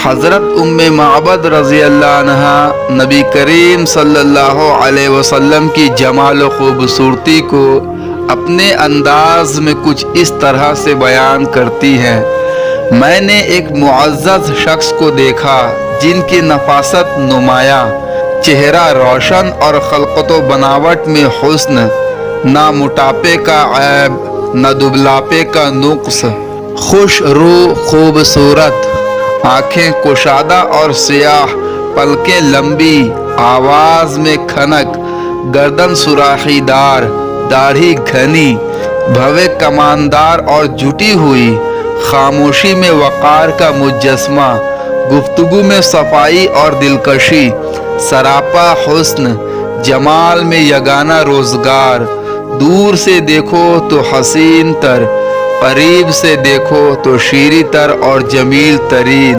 हज़रत उम्मे माबद रज़ी अल्लाह अन्हा नबी करीम सल्लल्लाहु अलैहि वसल्लम की जमाल व खूबसूरती को अपने अंदाज में कुछ इस तरह से बयान करती हैं। मैंने एक मुअज़्ज़ज़ शख्स को देखा जिनकी नफासत नुमाया, चेहरा रोशन और खल्क़त व बनावट में हुस्न, ना मोटापे का ऐब न दुबलापे का नुक्स, खुश रूह खूबसूरत, आँखें कुशादा और सियाह, पलकें लंबी, आवाज़ में खनक, गर्दन सुराखीदार, दाढ़ी घनी, भवे कमानदार और जुटी हुई, खामोशी में वक़ार का मुजस्मा, गुफ्तगू में सफाई और दिलकशी, सरापा हुस्न, जमाल में यगाना रोज़गार। दूर से देखो तो हसीन तर, करीब से देखो तो शीरी तर और जमील तरीन।